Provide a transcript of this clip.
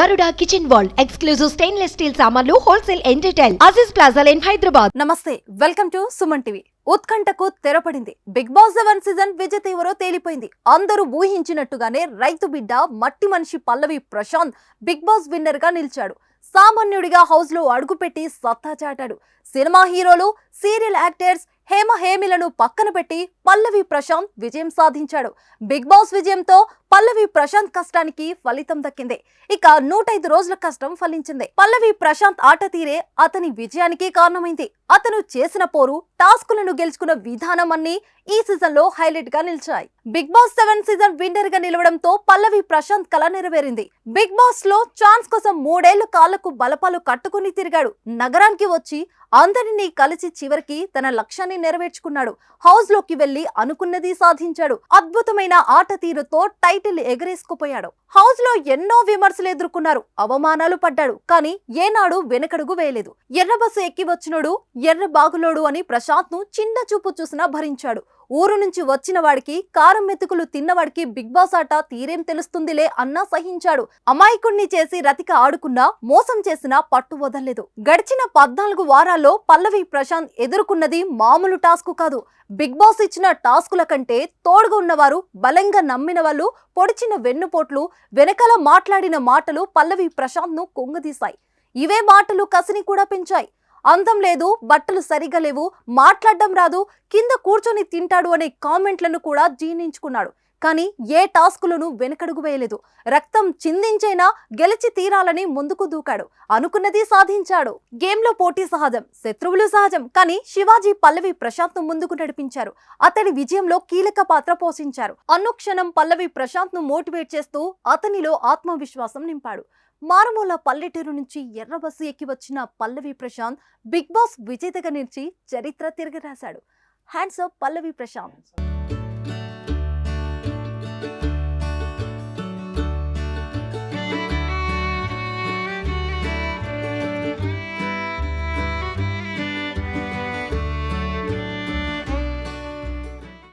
గరుడ kitchen wall exclusive stainless steel సామాన్లు wholesale and retail Aziz plaza in Hyderabad. నమస్తే, welcome to Suman TV. ఉత్కంఠకు తెరపడింది. Bigg Boss 7 season విజేత ఎవరో తేలిపోయింది. అందరూ ఊహించినట్టుగానే రైతు బిడ్డ మట్టి మనిషి Pallavi Prashanth Bigg Boss winner గా నిలిచాడు. సామాన్యుడిగా హౌస్ లో అడుగుపెట్టి సత్తా చాటాడు. సినిమా హీరోలు, సీరియల్ యాక్టర్స్, హేమహేమిలను పక్కన పెట్టి పల్లవి ప్రశాంత్ విజయం సాధించాడు. బిగ్ బాస్ విజయంతో పల్లవి ప్రశాంత్ కష్టానికి ఫలితం దక్కింది. ఇక 105 రోజుల కష్టం ఫలించింది. పల్లవి ప్రశాంత్ ఆట తీరే అతని విజయానికి కారణమైంది. అతను చేసిన పోరు, టాస్కులను గెలుచుకున్న విధానం అన్ని ఈ సీజన్ లో హైలైట్ గా నిలిచాయి. బిగ్ బాస్ 7 సీజన్ విన్నర్ గా నిలవడంతో పల్లవి ప్రశాంత్ కల నెరవేరింది. బిగ్ బాస్ లో ఛాన్స్ కోసం 3 ఏళ్లు కాళ్లకు బలపాలు కట్టుకుని తిరిగాడు. నగరానికి వచ్చి అందరినీ కలిసి చివరికి తన లక్ష్యాన్ని నెరవేర్చుకున్నాడు. హౌస్ లోకి వెళ్లి అనుకున్నది సాధించాడు. అద్భుతమైన ఆట తీరుతో టైటిల్ ఎగరేసుకుపోయాడు. హౌస్ లో ఎన్నో విమర్శలు ఎదుర్కొన్నారు, అవమానాలు పడ్డాడు. కానీ ఏనాడు వెనకడుగు వేయలేదు. ఎర్ర బస్సు ఎక్కి వచ్చినోడు ఎర్ర బాగులోడు అని ప్రశాంత్ ను చిన్న చూపు చూసినా భరించాడు. ఊరు నుంచి వచ్చిన వాడికి, కారం మెతుకులు తిన్నవాడికి బిగ్ బాస్ ఆట తీరేం తెలుస్తుందిలే అన్నా సహించాడు. అమాయకుణ్ణి చేసి రతిక ఆడుకున్నా, మోసం చేసినా పట్టు వదలలేదు. గడిచిన 14 వారాల్లో పల్లవి ప్రశాంత్ ఎదుర్కొన్నది మామూలు టాస్క్ కాదు. బిగ్ బాస్ ఇచ్చిన టాస్కుల కంటే తోడుగా ఉన్నవారు, బలంగా నమ్మిన వాళ్ళు, పొడిచిన వెన్నుపోట్లు, వెనకాల మాట్లాడిన మాటలు పల్లవి ప్రశాంత్ ను కుంగదీశాయి. ఇవే మాటలు కసిని కూడా పెంచాయి. అందం లేదు, బట్టలు సరిగా లేవు, మాట్లాడడం రాదు, కింద కూర్చొని తింటాడు అనే కామెంట్లను కూడా జీర్ణించుకున్నాడు. కానీ ఏ టాస్కులను వెనకడుగు వేయలేదు. రక్తం చిందించైనా గెలిచి తీరాలని ముందుకు దూకాడు. అనుకున్నది సాధించాడు. గేమ్ లో పోటీ సహజం, శత్రువులు సహజం. కానీ శివాజీ పల్లవి ప్రశాంత్ ను ముందుకు నడిపించారు. అతడి విజయంలో కీలక పాత్ర పోషించారు. అనుక్షణం పల్లవి ప్రశాంత్ ను మోటివేట్ చేస్తూ అతనిలో ఆత్మవిశ్వాసం నింపాడు. మారుమూల పల్లెటూరు నుంచి ఎర్ర బస్సు ఎక్కి వచ్చిన పల్లవి ప్రశాంత్ బిగ్ బాస్ విజేతగా నిలిచి చరిత్ర తిరగరాశాడు. హ్యాండ్స్ అప్ పల్లవి ప్రశాంత్.